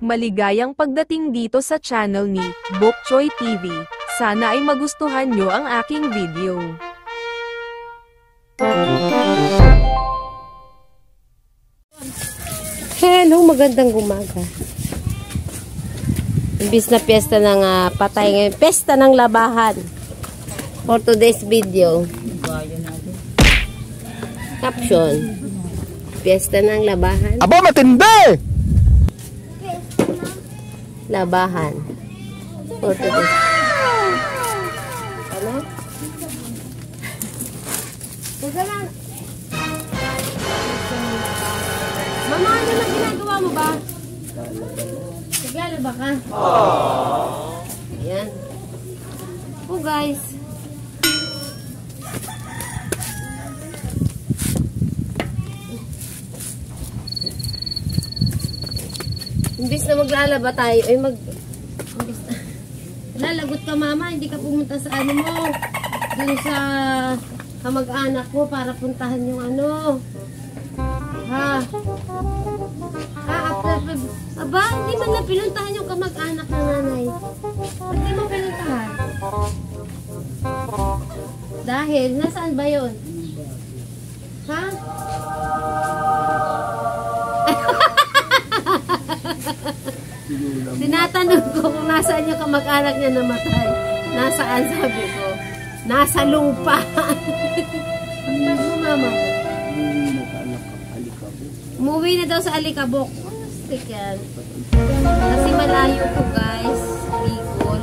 Maligayang pagdating dito sa channel ni Bok Choy TV. Sana ay magustuhan nyo ang aking video. Hello, magandang umaga. Imbis na piyesta ng patay ngayon, piyesta ng labahan. For today's video. Caption. Piyesta ng labahan. Aba, matindi! Labahan. For today's. Ano? Teka lang. Mama, ano na ginagawa mo ba? Naglalaba ka? Ayan. Oh, guys. Imbis na maglalaba tayo, ay imbis na, lalagot ka mama, hindi ka pumunta sa ano mo, dun sa kamag-anak mo para puntahan yung ano. Ha? Aba, hindi man na pinuntahan yung kamag-anak ng nanay. Ba't di mo pinuntahan? Dahil, nasaan ba yun? Ha? Tinatanong ko kung nasaan yung kamag-anak niya namatay. Nasaan, sabi ko? Nasa lupa. Saan mo, mama? Umuwi na daw sa Alikabok. Stick yan. Kasi malayo to, guys. Bicol.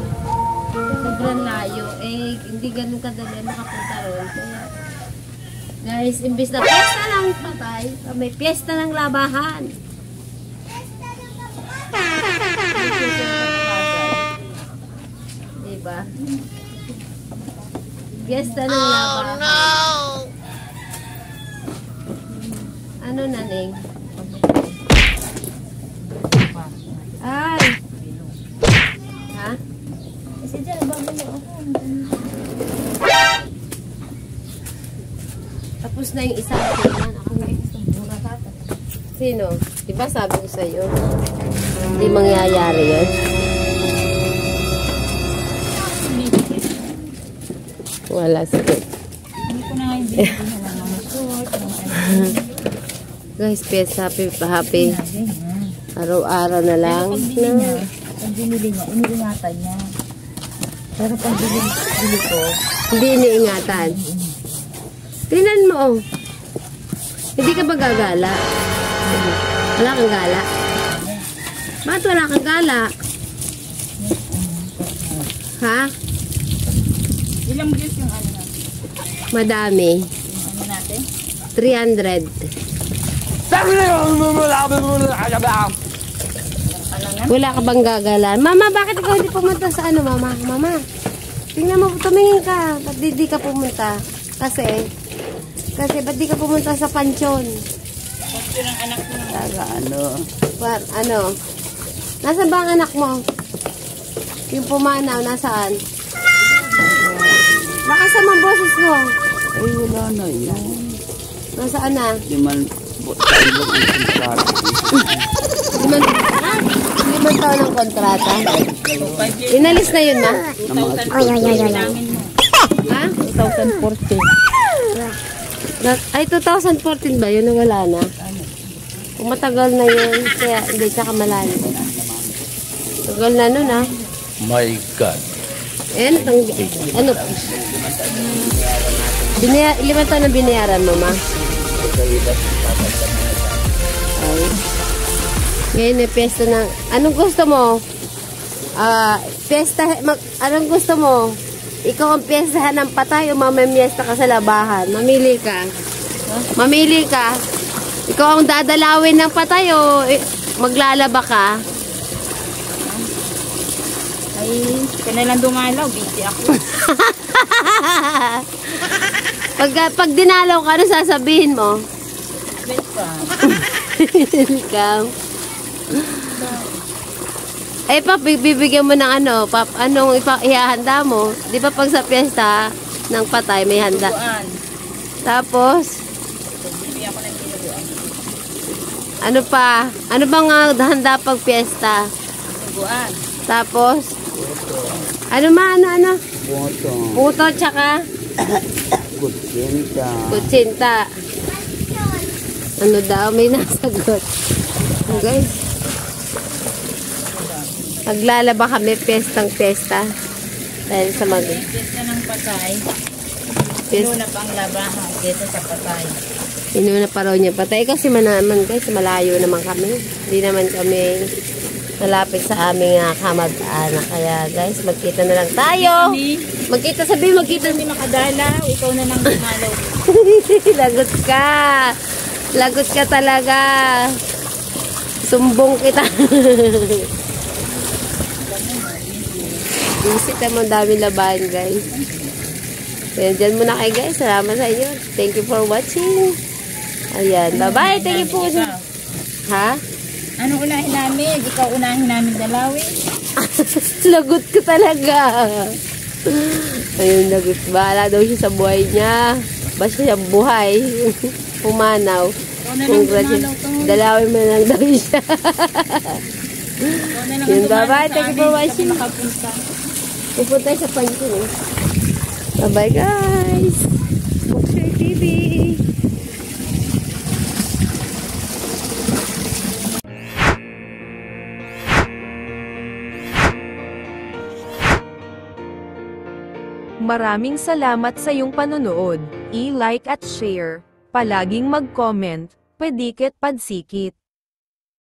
Sobrang layo. Eh, hindi ganun kadali makapunta ron. Kaya, guys, imbis na piyesta ng patay, may piyesta ng labahan. Diba? Piyesta ng labahan. Oh, no! Ano na, Ning? Ay! Ha? Kasi dyan, bago mo ako. Tapos na yung isang naman. Ako na isang muna tata. Sino? Diba sabi ko sa'yo? Hindi mangyayari yun. Wala, sige. Hindi ko na nga yung binigyan ng mga short. Guys, happy. Araw-araw na lang. Pag binili niya, iniingatan niya. Pero pag binili ko, hindi iniingatan. Tingnan mo, oh. Hindi ka ba gagala? Wala kang gala? Bakit wala kang gala? Ha? ilang views yung ano natin? Madami. Yung ano natin? 300. Wala ka bang gagalan? Mama, bakit ikaw hindi pumunta sa ano, mama? Mama, tingnan mo, tumingin ka. Ba't di ka pumunta? Kasi, ba't di ka pumunta sa pansyon? Pansyon ng anak mo. Ano? Nasaan ba ang anak mo? Yung pumanaw, nasaan? Nakasan ang boses mo? Ay, wala na yan. Nasaan na? Limang taon ng kontrata. Inalis na yun na? 2014. Ha? 2014. Ay, 2014 ba yun? Wala na. Kung matagal na yun, kaya hindi tsaka malalim. Tagal na nun, ha? My God. Ayan, ano? 5 taon na binayaran mo, ma? Ay. Ngayon may piyesta na. Anong gusto mo? Anong gusto mo? Ikaw ang piyestahan ng patay o mamamiesta ka sa labahan? Mamili ka. Mamili ka. Ikaw ang dadalawin ng patay o maglalaba ka? Ay, kailan dumalaw, busy ako. Pag dinalaw ka, ano sasabihin mo? Welcome. Welcome. Eh, Pap, bibigyan mo ng ano, Pap, anong ihahanda mo? Di ba pag sa piyesta ng patay, may handa? Buwan. Tapos, Bibigyan ko ng kinubuan. Ano pa? Ano bang handa pag piyesta? Buwan. Tapos, ano? Boto. Puto tsaka Kutsinta. kutsinta. Ano daw? May nasagot. Guys. Maglalaba kami piyesta. Dahil sa Piyesta ng patay. Inuna pang labahan dito sa patay. Inuna pa raw niya patay kasi naman guys, malayo naman kami. Hindi naman kami malapit sa aming kamag-anak. Kaya guys, magkita na lang tayo. Magkita Hindi makadalaw. Ikaw na lang dumalaw. Lagot ka. Lagot ka talaga. Sumbong kita. Visit mo, dami labahan guys. Ayan, dyan muna kayo guys. Salamat sa inyo. Thank you for watching. Ayan, bye-bye. Thank you po. Ha? Ano unahin namin? Ikaw unahin namin dalawin. Lagot ka talaga. Ayun, lagot. Bahala daw siya sa buhay niya. Basta siya buhay. Pumanaw. Ikaw na lang dumalaw to. Dalawin mo na lang daw siya. Ikaw na lang Yun, dumalaw bye-bye. sa Thank you amin. for watching. Kasi makapunta. Pupunta sa pansin eh. Bye-bye guys. Bookshare TV. Maraming salamat sa iyong panonood. I-like at share. Palaging mag-comment. Pedikit padsikit.